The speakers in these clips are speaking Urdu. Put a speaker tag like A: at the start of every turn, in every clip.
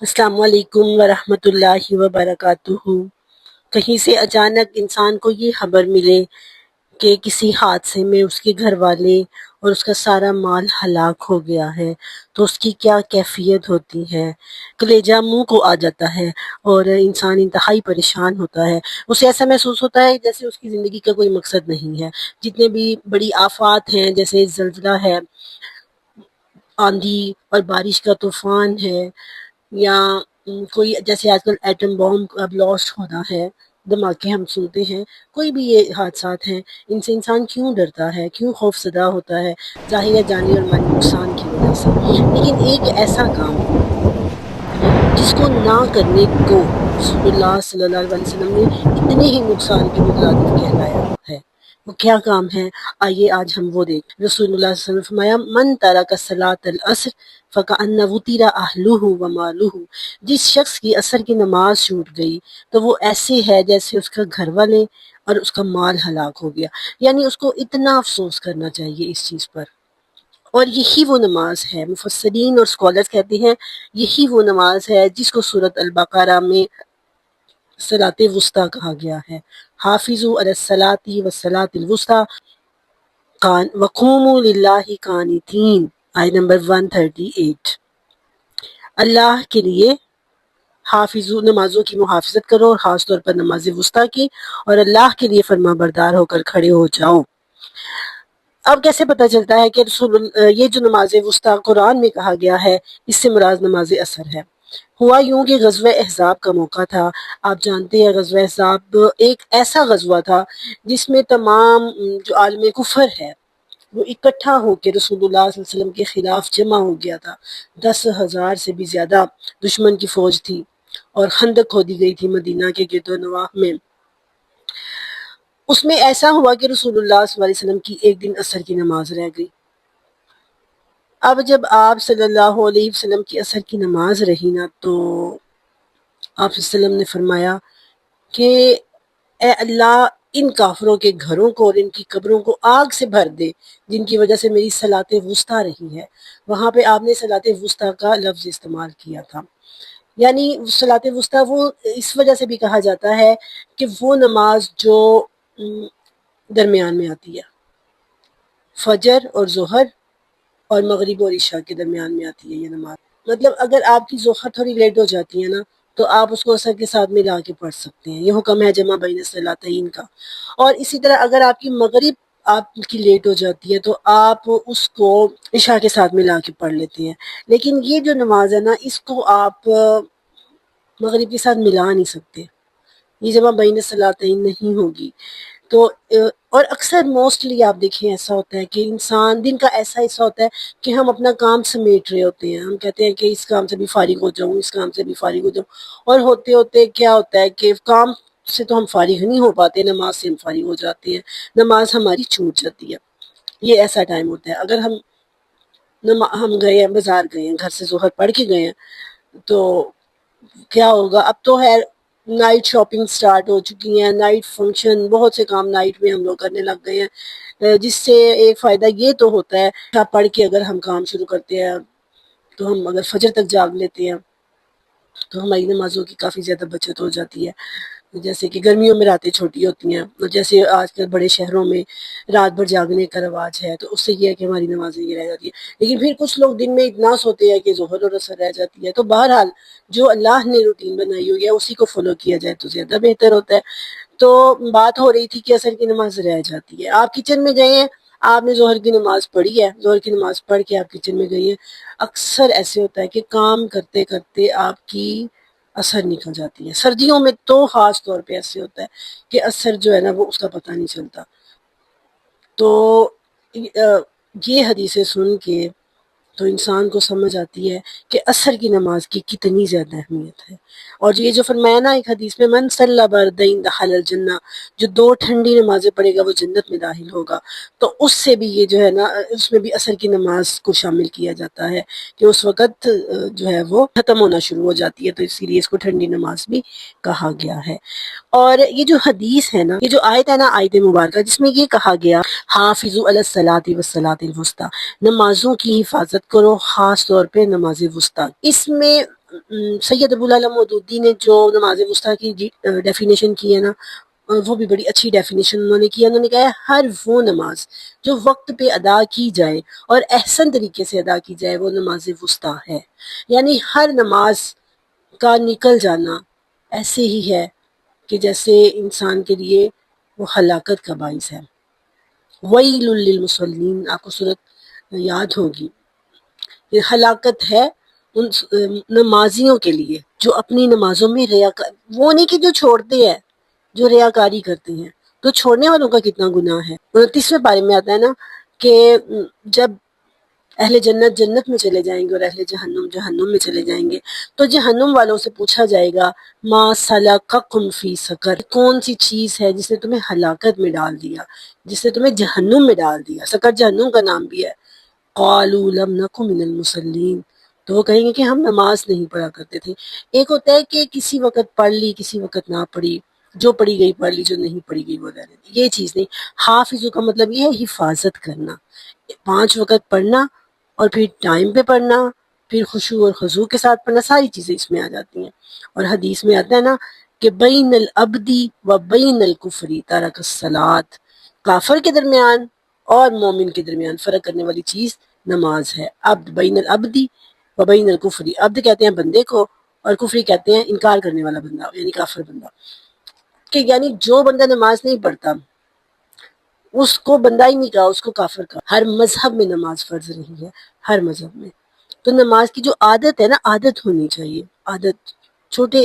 A: السلام علیکم ورحمۃ اللہ وبرکاتہ۔ کہیں سے اچانک انسان کو یہ خبر ملے کہ کسی حادثے میں اس کے گھر والے اور اس کا سارا مال ہلاک ہو گیا ہے تو اس کی کیا کیفیت ہوتی ہے۔ کلیجہ منہ کو آ جاتا ہے اور انسان انتہائی پریشان ہوتا ہے۔ اسے ایسا محسوس ہوتا ہے جیسے اس کی زندگی کا کوئی مقصد نہیں ہے۔ جتنے بھی بڑی آفات ہیں جیسے زلزلہ ہے، آندھی اور بارش کا طوفان ہے، یا کوئی جیسے آج کل ایٹم بام کا بلاسٹ ہونا ہے، دھماکے ہم سنتے ہیں، کوئی بھی یہ حادثات ہیں، ان سے انسان کیوں ڈرتا ہے، کیوں خوف زدہ ہوتا ہے؟ ظاہر ہے جانی اور مالی نقصان کی وجہ سے۔ لیکن ایک ایسا کام جس کو نہ کرنے کو رسول اللہ صلی اللہ علیہ وسلم نے اتنے ہی نقصان کے مترادف کہلایا ہے، وہ کیا کام ہے؟ آئیے آج ہم وہ دیکھ۔ رسول اللہ صلی اللہ علیہ وسلم نے فرمایا من ترک صلاۃ العصر فکأن وطر اہلہ ومالہ، جس شخص کی عصر کی نماز چھوٹ گئی تو وہ ایسے ہے جیسے اس کا گھر والے اور اس کا مال ہلاک ہو گیا۔ یعنی اس کو اتنا افسوس کرنا چاہیے اس چیز پر۔ اور یہی وہ نماز ہے، مفسرین اور اسکالرز کہتے ہیں یہی وہ نماز ہے جس کو سورۃ البقرہ میں صلاۃ وسطیٰ کہا گیا ہے۔ حافظوا علی الصلاۃ والصلاۃ الوسطیٰ وقوموا للہ قانتین، آیت نمبر 138۔ اللہ کے لیے نمازوں کی محافظت کرو، اور خاص طور پر نماز وسطیٰ کی، اور اللہ کے لیے فرما بردار ہو کر کھڑے ہو جاؤ۔ اب کیسے پتہ چلتا ہے کہ یہ جو نماز وسطیٰ قرآن میں کہا گیا ہے اس سے مراد نماز عصر ہے؟ ہوا یوں کہ غزوہ احزاب کا موقع تھا۔ آپ جانتے ہیں غزوہ احزاب ایک ایسا غزوہ تھا جس میں تمام جو عالم کفر ہے وہ اکٹھا ہو کے رسول اللہ صلی اللہ علیہ وسلم کے خلاف جمع ہو گیا تھا۔ 10,000 سے بھی زیادہ دشمن کی فوج تھی اور خندق کھودی گئی تھی مدینہ کے گرد و نواح میں۔ اس میں ایسا ہوا کہ رسول اللہ صلی اللہ علیہ وسلم کی ایک دن عصر کی نماز رہ گئی۔ اب جب آپ صلی اللہ علیہ وسلم کی عصر کی نماز رہی نا تو آپ صلی اللہ علیہ وسلم نے فرمایا کہ اے اللہ ان کافروں کے گھروں کو اور ان کی قبروں کو آگ سے بھر دے جن کی وجہ سے میری صلاۃ وسطیٰ رہی ہے۔ وہاں پہ آپ نے صلاۃ وسطیٰ کا لفظ استعمال کیا تھا۔ یعنی صلاۃ وسطیٰ وہ اس وجہ سے بھی کہا جاتا ہے کہ وہ نماز جو درمیان میں آتی ہے، فجر اور ظہر اور مغرب اور عشاء کے درمیان میں آتی ہے یہ نماز۔ مطلب اگر آپ کی ظہر تھوڑی لیٹ ہو جاتی ہے نا تو آپ اس کو عصر کے ساتھ ملا کے پڑھ سکتے ہیں، یہ حکم ہے جمع بین الصلاتین کا۔ اور اسی طرح اگر آپ کی مغرب آپ کی لیٹ ہو جاتی ہے تو آپ اس کو عشاء کے ساتھ ملا کے پڑھ لیتے ہیں۔ لیکن یہ جو نماز ہے نا اس کو آپ مغرب کے ساتھ ملا نہیں سکتے، یہ جمع بین الصلاتین نہیں ہوگی۔ تو اور اکثر موسٹلی آپ دیکھیں ایسا ہوتا ہے کہ انسان دن کا ایسا حصہ ہوتا ہے کہ ہم اپنا کام سمیٹ رہے ہوتے ہیں، ہم کہتے ہیں کہ اس کام سے بھی فارغ ہو جاؤں، اس کام سے بھی فارغ ہو جاؤں، اور ہوتے ہوتے کیا ہوتا ہے کہ کام سے تو ہم فارغ نہیں ہو پاتے، نماز سے ہم فارغ ہو جاتے ہیں، نماز ہماری چھوٹ جاتی ہے۔ یہ ایسا ٹائم ہوتا ہے۔ اگر ہم گئے ہیں، بازار گئے ہیں، گھر سے ظہر پڑھ کے گئے ہیں تو کیا ہوگا؟ اب تو ہے نائٹ شاپنگ سٹارٹ ہو چکی ہیں، نائٹ فنکشن، بہت سے کام نائٹ میں ہم لوگ کرنے لگ گئے ہیں، جس سے ایک فائدہ یہ تو ہوتا ہے پڑھ کے اگر ہم کام شروع کرتے ہیں تو ہم اگر فجر تک جاگ لیتے ہیں تو ہماری نمازوں کی کافی زیادہ بچت ہو جاتی ہے۔ جیسے کہ گرمیوں میں راتیں چھوٹی ہوتی ہیں، اور جیسے آج کل بڑے شہروں میں رات بھر جاگنے کا رواج ہے تو اس سے یہ ہے کہ ہماری نمازیں یہ رہ جاتی ہیں۔ لیکن پھر کچھ لوگ دن میں اتنا سوتے ہیں کہ ظہر اور عصر رہ جاتی ہے۔ تو بہرحال جو اللہ نے روٹین بنائی ہوئی ہے اسی کو فالو کیا جائے تو زیادہ بہتر ہوتا ہے۔ تو بات ہو رہی تھی کہ عصر کی نماز رہ جاتی ہے۔ آپ کچن میں گئے ہیں، آپ نے ظہر کی نماز پڑھی ہے، ظہر کی نماز پڑھ کے آپ کچن میں گئی ہیں، اکثر ایسے ہوتا ہے کہ کام کرتے کرتے آپ کی عصر نکل جاتی ہے۔ سردیوں میں تو خاص طور پہ ایسے ہوتا ہے کہ عصر جو ہے نا وہ اس کا پتہ نہیں چلتا۔ تو یہ حدیثیں سن کے تو انسان کو سمجھ آتی ہے کہ عصر کی نماز کی کتنی زیادہ اہمیت ہے۔ اور یہ جو فرمایا نا ایک حدیث میں من صلی بردین دخل الجنہ، جو 2 ٹھنڈی نمازیں پڑھے گا وہ جنت میں داخل ہوگا، تو اس سے بھی یہ جو ہے نا اس میں بھی عصر کی نماز کو شامل کیا جاتا ہے کہ اس وقت جو ہے وہ ختم ہونا شروع ہو جاتی ہے، تو اسی لیے اس کو ٹھنڈی نماز بھی کہا گیا ہے۔ اور یہ جو حدیث ہے نا، یہ جو آیت ہے نا، آیت مبارکہ، جس میں یہ کہا گیا حافظوا علی الصلاۃ والصلاۃ الوسطیٰ، نمازوں کی حفاظت کرو، خاص طور پہ نماز وسطیٰ، اس میں سید ابو العلا مودودی نے جو نماز وسطیٰ کی ڈیفینیشن کی ہے نا، وہ بھی بڑی اچھی ڈیفینیشن انہوں نے کی ہے. انہوں نے کہا ہے ہر وہ نماز جو وقت پہ ادا کی جائے اور احسن طریقے سے ادا کی جائے وہ نماز وسطیٰ ہے. یعنی ہر نماز کا نکل جانا ایسے ہی ہے کہ جیسے انسان کے لیے وہ ہلاکت کا باعث ہے. ویل للمصلین، آپ کو صورت یاد ہوگی، یہ ہلاکت ہے ان نمازیوں کے لیے جو اپنی نمازوں میں وہ نہیں کہ جو چھوڑتے ہیں، جو ریاکاری کرتے ہیں. تو چھوڑنے والوں کا کتنا گناہ ہے. 29ویں پارے میں آتا ہے نا کہ جب اہل جنت جنت میں چلے جائیں گے اور اہل جہنم جہنم میں چلے جائیں گے تو جہنم والوں سے پوچھا جائے گا ما سلککم فی سقر، کون سی چیز ہے جس نے تمہیں ہلاکت میں ڈال دیا، جس نے تمہیں جہنم میں ڈال دیا. سقر جہنم کا نام بھی ہے. قالوا لم نک من المصلین، تو وہ کہیں گے کہ ہم نماز نہیں پڑھا کرتے تھے. ایک ہوتا ہے کہ کسی وقت پڑھ لی کسی وقت نہ پڑھی، جو پڑھی گئی پڑھ لی، جو نہیں پڑھی گئی وہ رہ گئی، یہ چیز نہیں. حافظ کا مطلب یہ ہے حفاظت کرنا، 5 وقت پڑھنا اور پھر ٹائم پہ پڑھنا، پھر خشوع اور خضوع کے ساتھ پڑھنا، ساری چیزیں اس میں آ جاتی ہیں. اور حدیث میں آتا ہے نا کہ بین العبدی و بین الکفری ترک الصلاۃ، کافر کے درمیان اور مومن کے درمیان فرق کرنے والی چیز نماز ہے. عبد بین العبدی و بین الکفری، عبد کہتے ہیں بندے کو اور کفری کہتے ہیں انکار کرنے والا بندہ، یعنی کافر بندہ. کہ یعنی جو بندہ نماز نہیں پڑھتا اس کو بندہ ہی نہیں کہا، اس کو کافر کہا. ہر مذہب میں نماز فرض نہیں ہے، ہر مذہب میں. تو نماز کی جو عادت ہے نا، عادت ہونی چاہیے. عادت چھوٹے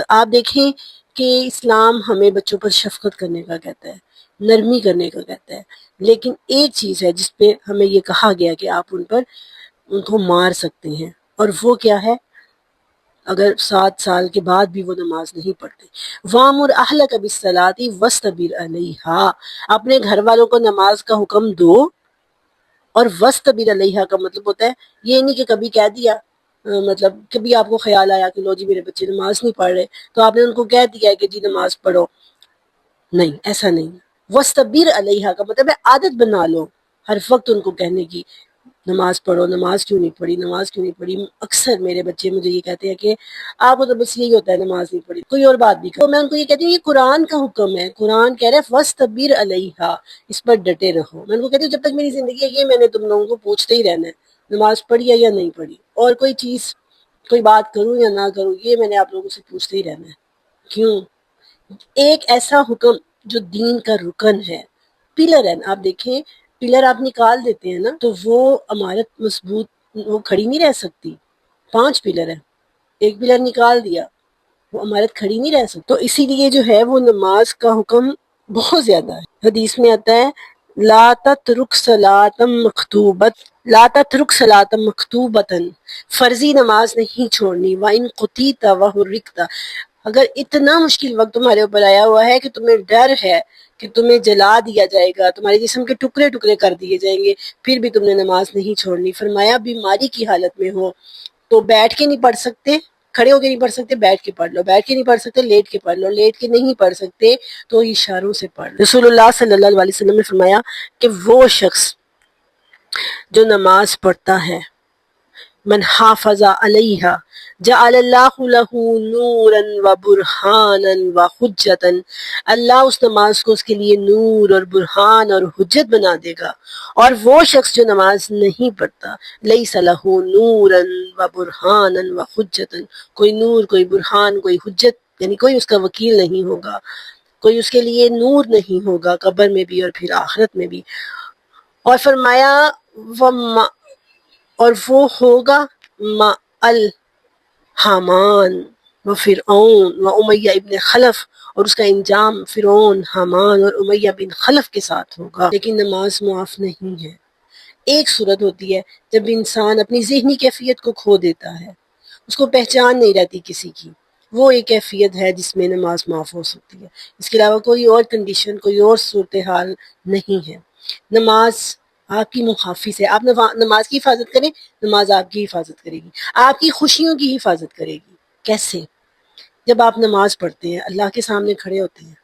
A: آپ دیکھیں کہ اسلام ہمیں بچوں پر شفقت کرنے کا کہتا ہے، نرمی کرنے کا کہتا ہے، لیکن ایک چیز ہے جس پہ ہمیں یہ کہا گیا کہ آپ ان کو مار سکتے ہیں، اور وہ کیا ہے؟ اگر 7 سال کے بعد بھی وہ نماز نہیں پڑھتے. وَأْمُرْ أَهْلَكَ بِالصَّلَاةِ وَاسْتَبِرْ عَلَيْهَا، اپنے گھر والوں کو نماز کا حکم دو. اور وَاسْتَبِرْ عَلَيْهَا کا مطلب ہوتا ہے یہ نہیں کہ کبھی کہہ دیا، مطلب کبھی آپ کو خیال آیا کہ لو جی میرے بچے نماز نہیں پڑھ رہے تو آپ نے ان کو کہہ دیا کہ جی نماز پڑھو. نہیں، ایسا نہیں. وَاسْتَبِرْ عَلَيْهَا کا مطلب ہے عادت بنا لو ہر وقت ان کو کہنے کی نماز پڑھو، نماز کیوں نہیں پڑھی، نماز کیوں نہیں پڑھی. اکثر میرے بچے مجھے یہ کہتے ہیں کہ آپ کو تو بس یہی ہوتا ہے نماز نہیں پڑھی، کوئی اور بات بھی کرو. میں ان کو یہ کہتی ہوں یہ قرآن کا حکم ہے، قرآن کہہ رہا ہے وَاسْتَبِرْ عَلَيْهَا، اس پر ڈٹے رہو. میں ان کو کہتی ہوں جب تک میری زندگی ہے یہ میں نے تم لوگوں کو پوچھتے ہی رہنا ہے نماز پڑھی ہے یا نہیں پڑھی، اور کوئی چیز کوئی بات کروں یا نہ کروں یہ میں نے آپ لوگوں سے پوچھتے ہی رہنا ہے. کیوں؟ ایک ایسا حکم جو دین کا رکن ہے، پلر ہے. آپ دیکھیں پلر آپ نکال دیتے ہیں نا تو وہ عمارت مضبوط وہ کھڑی نہیں رہ سکتی. 5 پلر ہیں، ایک پلر نکال دیا وہ عمارت کھڑی نہیں رہ سکتی. تو اسی لیے جو ہے وہ نماز کا حکم بہت زیادہ ہے. حدیث میں آتا ہے لا تترک صلاۃ مکتوبۃ، لا تترک صلاۃ مکتوبۃ، فرضی نماز نہیں چھوڑنی. وَإِن قُتِیتَ وَحُرِّقْتَ، اگر اتنا مشکل وقت تمہارے اوپر آیا ہوا ہے کہ تمہیں ڈر ہے کہ تمہیں جلا دیا جائے گا، تمہارے جسم کے ٹکڑے ٹکڑے کر دیے جائیں گے، پھر بھی تم نے نماز نہیں چھوڑنی. فرمایا بیماری کی حالت میں ہو تو بیٹھ کے نہیں پڑھ سکتے، کھڑے ہو کے نہیں پڑھ سکتے، بیٹھ کے پڑھ لو. بیٹھ کے نہیں پڑھ سکتے، لیٹ کے پڑھ لو. لیٹ کے نہیں پڑھ سکتے تو اشاروں سے پڑھ لو. رسول اللہ صلی اللہ علیہ وسلم نے فرمایا کہ وہ شخص جو نماز پڑھتا ہے من حافظ علیہا جعل اللہ لہ نورا و برہانا و حجتا، اللہ اس نماز کو اس کے لیے نور اور برہان اور حجت بنا دے گا. اور وہ شخص جو نماز نہیں پڑھتا لیس لہ نورا و برہانا و حجتا، کوئی نور کوئی برہان کوئی حجت یعنی کوئی اس کا وکیل نہیں ہوگا، کوئی اس کے لیے نور نہیں ہوگا قبر میں بھی اور پھر آخرت میں بھی. اور فرمایا اور وہ ہوگا مع الحامان و فرعون و امیہ ابن خلف، اور اس کا انجام فرعون، حامان اور امیہ بن خلف کے ساتھ ہوگا. لیکن نماز معاف نہیں ہے. ایک صورت ہوتی ہے جب انسان اپنی ذہنی کیفیت کو کھو دیتا ہے، اس کو پہچان نہیں رہتی کسی کی، وہ ایک کیفیت ہے جس میں نماز معاف ہو سکتی ہے. اس کے علاوہ کوئی اور کنڈیشن کوئی اور صورتحال نہیں ہے. نماز آپ کی محافظ ہے. آپ نماز کی حفاظت کریں، نماز آپ کی حفاظت کرے گی، آپ کی خوشیوں کی حفاظت کرے گی. کیسے؟ جب آپ نماز پڑھتے ہیں اللہ کے سامنے کھڑے ہوتے ہیں،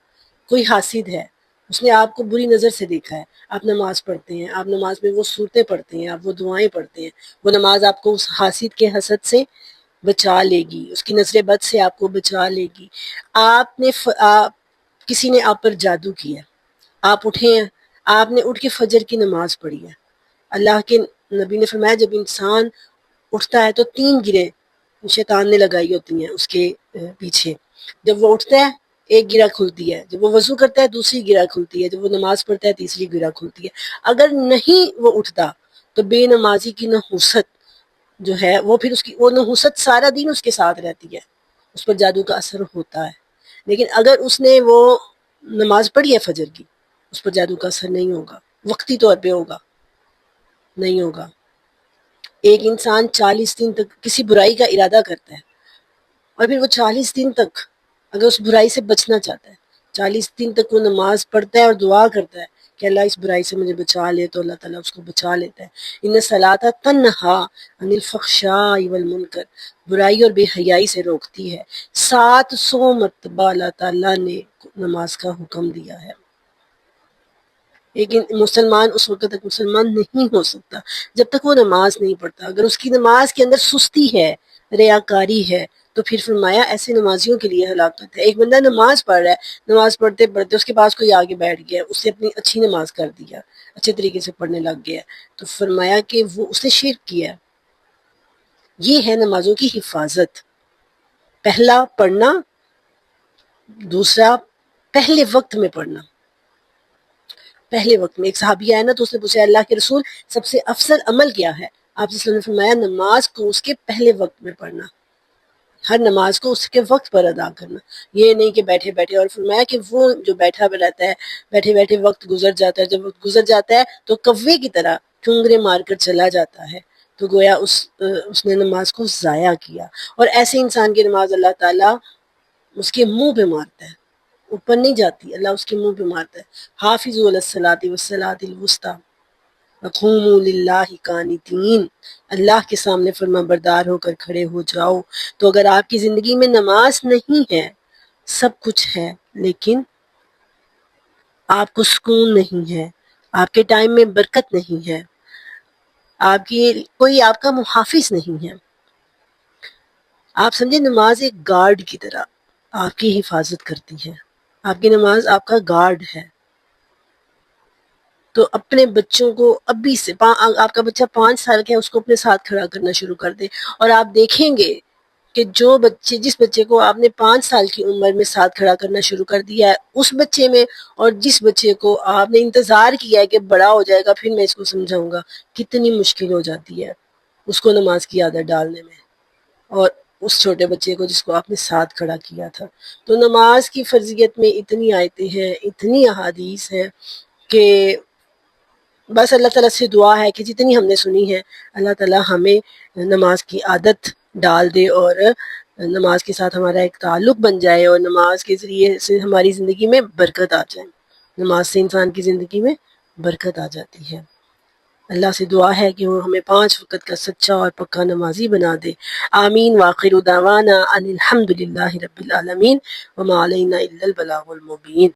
A: کوئی حاسد ہے اس نے آپ کو بری نظر سے دیکھا ہے، آپ نماز پڑھتے ہیں، آپ نماز میں وہ صورتیں پڑھتے ہیں، آپ وہ دعائیں پڑھتے ہیں، وہ نماز آپ کو اس حاسد کے حسد سے بچا لے گی، اس کی نظر بد سے آپ کو بچا لے گی۔ کسی نے آپ پر جادو کیا، آپ اٹھے ہیں، آپ نے اٹھ کے فجر کی نماز پڑھی ہے۔ اللہ کے نبی نے فرمایا جب انسان اٹھتا ہے تو 3 گریں شیطان نے لگائی ہوتی ہیں اس کے پیچھے۔ جب وہ اٹھتا ہے ایک گرہ کھلتی ہے، جب وہ وضو کرتا ہے دوسری گرہ کھلتی ہے، جب وہ نماز پڑھتا ہے تیسری گرہ کھلتی ہے۔ اگر نہیں وہ اٹھتا تو بے نمازی کی نحوست جو ہے وہ پھر وہ نحوست سارا دن اس کے ساتھ رہتی ہے، اس پر جادو کا اثر ہوتا ہے۔ لیکن اگر اس نے وہ نماز پڑھی ہے فجر کی، اس پر جادو کا اثر نہیں ہوگا، وقتی طور پہ ہوگا، نہیں ہوگا۔ ایک انسان 40 دن تک کسی برائی کا ارادہ کرتا ہے اور پھر وہ 40 دن تک اگر اس برائی سے بچنا چاہتا ہے، 40 دن تک وہ نماز پڑھتا ہے اور دعا کرتا ہے کہ اللہ اس برائی سے مجھے بچا لے، تو اللہ تعالیٰ اس کو بچا لیتا ہے۔ ان الصلاۃ تنہا عن الفحشاء والمنکر، برائی اور بے حیائی سے روکتی ہے۔ 700 مرتبہ اللہ تعالیٰ نے نماز کا حکم دیا ہے۔ لیکن مسلمان اس وقت تک مسلمان نہیں ہو سکتا جب تک وہ نماز نہیں پڑھتا۔ اگر اس کی نماز کے اندر سستی ہے، ریاکاری ہے، تو پھر فرمایا ایسے نمازیوں کے لیے ہلاکت ہے۔ ایک بندہ نماز پڑھ رہا ہے، نماز پڑھتے پڑھتے اس کے پاس کوئی آگے بیٹھ گیا، اس نے اپنی اچھی نماز کر دیا، اچھے طریقے سے پڑھنے لگ گیا، تو فرمایا کہ وہ اس نے شرک کیا۔ یہ ہے نمازوں کی حفاظت۔ پہلا پڑھنا، دوسرا پہلے وقت میں پڑھنا۔ پہلے وقت میں ایک صحابی آیا نا تو اس نے پوچھا اللہ کے رسول سب سے افضل عمل کیا ہے؟ آپ صلی اللہ علیہ وسلم نے فرمایا نماز کو اس کے پہلے وقت میں پڑھنا، ہر نماز کو اس کے وقت پر ادا کرنا، یہ نہیں کہ بیٹھے بیٹھے۔ اور فرمایا کہ وہ جو بیٹھا رہتا ہے، بیٹھے بیٹھے وقت گزر جاتا ہے، جب وقت گزر جاتا ہے تو کوے کی طرح ٹھنگرے مار کر چلا جاتا ہے، تو گویا اس نے نماز کو ضائع کیا۔ اور ایسے انسان کی نماز اللہ تعالیٰ اس کے منہ پہ مارتا ہے، اوپر نہیں جاتی، اللہ اس کے منہ پہ مارتا ہے۔ حافظوا علی الصلاۃ والصلاۃ الوسطیٰ وقوموا للہ قانتین، اللہ کے سامنے فرما بردار ہو کر کھڑے ہو جاؤ۔ تو اگر آپ کی زندگی میں نماز نہیں ہے، سب کچھ ہے لیکن آپ کو سکون نہیں ہے، آپ کے ٹائم میں برکت نہیں ہے، کوئی آپ کا محافظ نہیں ہے، آپ سمجھے نماز ایک گارڈ کی طرح آپ کی حفاظت کرتی ہے، آپ کی نماز آپ کا گارڈ ہے۔ تو اپنے بچوں کو ابھی سے آپ کا بچہ 5 سال کا ہے اس کو اپنے ساتھ کھڑا کرنا شروع کر دے، اور آپ دیکھیں گے کہ جس بچے کو آپ نے 5 سال کی عمر میں ساتھ کھڑا کرنا شروع کر دیا ہے اس بچے میں، اور جس بچے کو آپ نے انتظار کیا ہے کہ بڑا ہو جائے گا پھر میں اس کو سمجھاؤں گا، کتنی مشکل ہو جاتی ہے اس کو نماز کی عادت ڈالنے میں، اور اس چھوٹے بچے کو جس کو آپ نے ساتھ کھڑا کیا تھا۔ تو نماز کی فرضیت میں اتنی آیتیں ہیں، اتنی احادیث ہیں کہ بس اللہ تعالیٰ سے دعا ہے کہ جتنی ہم نے سنی ہے اللہ تعالیٰ ہمیں نماز کی عادت ڈال دے، اور نماز کے ساتھ ہمارا ایک تعلق بن جائے، اور نماز کے ذریعے سے ہماری زندگی میں برکت آ جائے۔ نماز سے انسان کی زندگی میں برکت آ جاتی ہے۔ اللہ سے دعا ہے کہ وہ ہمیں 5 وقت کا سچا اور پکا نمازی بنا دے۔ آمین۔ وآخر دعوانا ان الحمد للہ رب العالمین، وما علینا الا البلاغ المبین۔